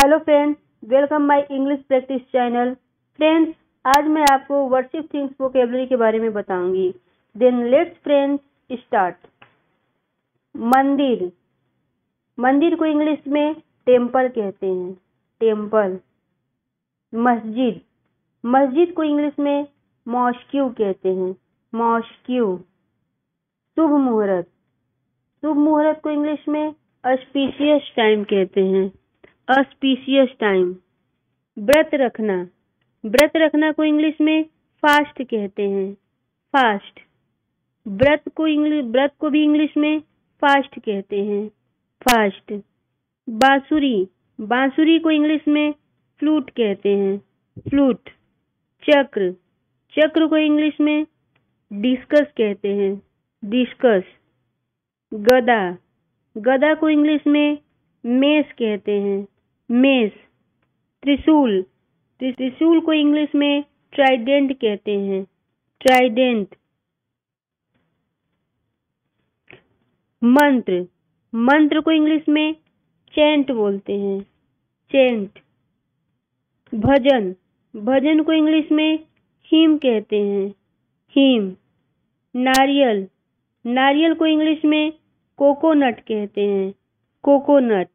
Hello friends, welcome my English practice channel. Friends, आज मैं आपको वर्शिप थिंग्स वोकेबलरी के बारे में बताऊंगी। Then let's friends start. मंदिर। मंदिर को इंग्लिश में टेम्पल कहते हैं, टेम्पल। मस्जिद। मस्जिद को इंग्लिश में मॉस्क्यू कहते हैं, मॉस्क्यू। शुभ मुहूर्त। शुभ मुहूर्त को इंग्लिश में ऑस्पिशियस टाइम कहते हैं, ऑस्पिशियस टाइम। व्रत रखना। व्रत रखना को इंग्लिश में फास्ट कहते हैं, फास्ट। व्रत को भी इंग्लिश में फास्ट कहते हैं, फास्ट। बांसुरी। बांसुरी को इंग्लिश में फ्लूट कहते हैं, फ्लूट। चक्र। चक्र को इंग्लिश में डिस्कस कहते हैं, डिस्कस। गदा। गदा को इंग्लिश में मेस कहते हैं, मेस। त्रिशूल। त्रिशूल को इंग्लिश में ट्राइडेंट कहते हैं, ट्राइडेंट। मंत्र। मंत्र को इंग्लिश में चैंट बोलते हैं, चैंट। भजन। भजन को इंग्लिश में हिम कहते हैं, हिम। नारियल। नारियल को इंग्लिश में कोकोनट कहते हैं, कोकोनट।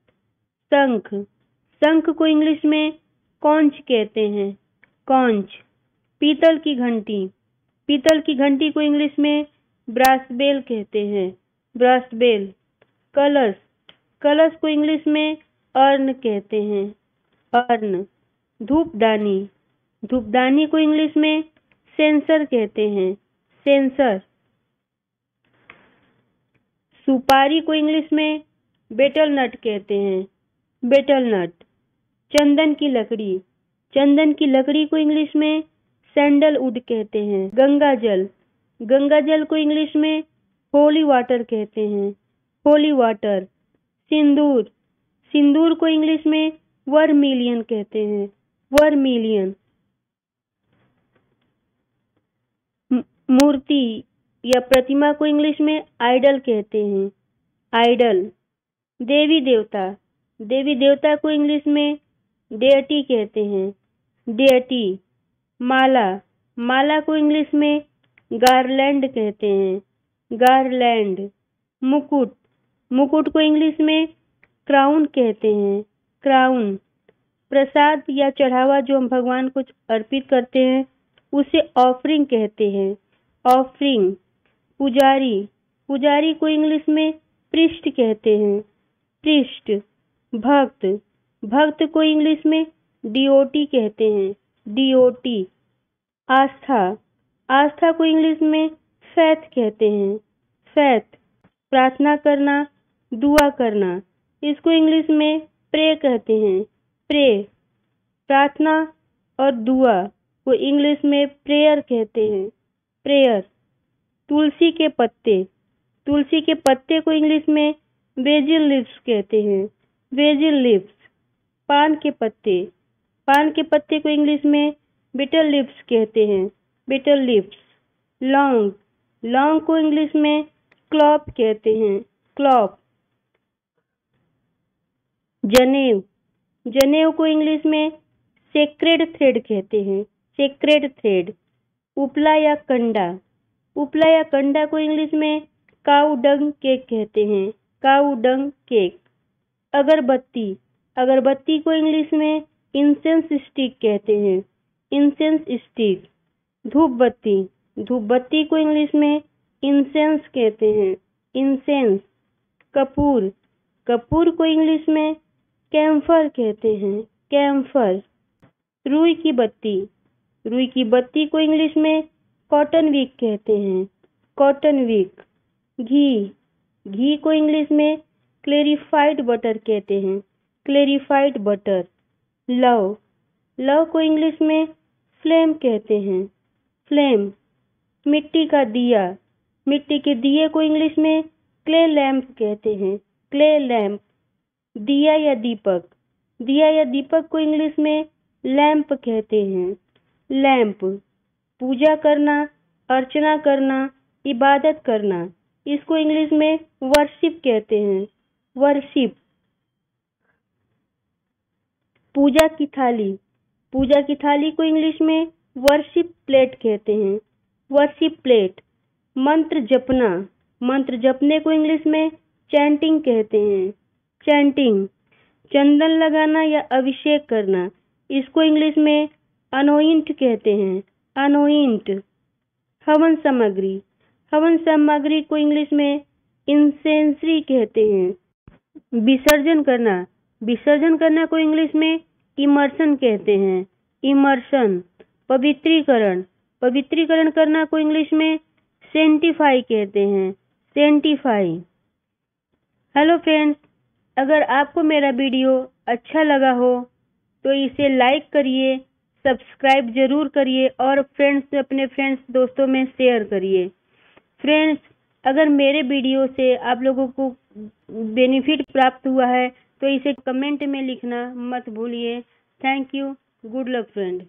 शंख। शंख को इंग्लिश में कॉन्च कहते हैं, कॉन्च। पीतल की घंटी। पीतल की घंटी को इंग्लिश में ब्रास बेल कहते हैं, ब्रास बेल। कलश। कलश को इंग्लिश में अर्न कहते हैं, अर्न। धूपदानी। धूपदानी को इंग्लिश में सेंसर कहते हैं, सेंसर। सुपारी को इंग्लिश में बेटल नट कहते हैं, बेटल नट। चंदन की लकड़ी। चंदन की लकड़ी को इंग्लिश में सैंडलवुड कहते हैं। गंगा जल। गंगा जल को इंग्लिश में होली वाटर कहते हैं, होली वाटर। सिंदूर। सिंदूर को इंग्लिश में वर्मिलियन कहते हैं, वर्मिलियन। मूर्ति या प्रतिमा को इंग्लिश में आइडल कहते हैं, आइडल। देवी देवता। देवी देवता को इंग्लिश में डेटी कहते हैं, डेटी। माला। माला को इंग्लिश में गारलैंड कहते हैं, गारलैंड। मुकुट। मुकुट को इंग्लिश में क्राउन कहते हैं, क्राउन। प्रसाद या चढ़ावा जो हम भगवान को अर्पित करते हैं उसे ऑफरिंग कहते हैं, ऑफरिंग। पुजारी। पुजारी को इंग्लिश में प्रीस्ट कहते हैं, प्रीस्ट। भक्त। भक्त को इंग्लिश में डिओटी कहते हैं, डिओटी। आस्था। आस्था को इंग्लिश में फैथ कहते हैं, फैथ। प्रार्थना करना, दुआ करना, इसको इंग्लिश में प्रे कहते हैं, प्रे। प्रार्थना और दुआ को इंग्लिश में प्रेयर कहते हैं, प्रेयर। तुलसी के पत्ते। तुलसी के पत्ते को इंग्लिश में बेजिल लीव्स कहते हैं, बेजिल लीव्स। पान के पत्ते। पान के पत्ते को इंग्लिश में बिटर लीव्स कहते हैं, बिटर लीव्स। लौंग। लौंग को इंग्लिश में क्लॉव कहते हैं, क्लॉव। जनेऊ। जनेऊ को इंग्लिश में सेक्रेड थ्रेड कहते हैं, सेक्रेड थ्रेड। उपला या कंडा। उपला या कंडा को इंग्लिश में काऊ डंग केक कहते हैं, काऊ डंग केक। अगरबत्ती। अगरबत्ती को इंग्लिश में इंसेंस स्टिक कहते हैं, इंसेंस स्टिक। धूप बत्ती। धूप बत्ती को इंग्लिश में इंसेंस कहते हैं, इंसेंस। कपूर। कपूर को इंग्लिश में कैम्फर कहते हैं, कैम्फर। रुई की बत्ती। रुई की बत्ती को इंग्लिश में कॉटन विक कहते हैं, कॉटन विक। घी। घी को इंग्लिश में क्लेरिफाइड बटर कहते हैं, क्लेरिफाइड बटर। लव। लव को इंग्लिश में फ्लेम कहते हैं, फ्लेम। मिट्टी का दिया। मिट्टी के दिए को इंग्लिश में क्ले लैम्प कहते हैं, क्ले लैम्प। दिया या दीपक। दिया या दीपक को इंग्लिश में लैम्प कहते हैं, लैम्प। पूजा करना, अर्चना करना, इबादत करना, इसको इंग्लिश में वर्शिप कहते हैं, वर्शिप। पूजा की थाली, पूजा की थाली को इंग्लिश में वर्शिप प्लेट कहते हैं, वर्शिप प्लेट। मंत्र जपना, मंत्र जपने को इंग्लिश में चैंटिंग कहते हैं, चैंटिंग। चंदन लगाना या अभिषेक करना, इसको इंग्लिश में अनोइंट कहते हैं, अनोइंट। हवन सामग्री, हवन सामग्री को इंग्लिश में इंसेंसरी कहते हैं। विसर्जन करना, विसर्जन करना को इंग्लिश में इमर्शन कहते हैं, इमर्शन। पवित्रीकरण, पवित्रीकरण करना को इंग्लिश में सेंटिफाई कहते हैं, सेंटिफाई। हेलो फ्रेंड्स, अगर आपको मेरा वीडियो अच्छा लगा हो तो इसे लाइक करिए, सब्सक्राइब जरूर करिए और अपने फ्रेंड्स दोस्तों में शेयर करिए। फ्रेंड्स, अगर मेरे वीडियो से आप लोगों को बेनिफिट प्राप्त हुआ है तो इसे कमेंट में लिखना मत भूलिए। Thank you. Good luck friend.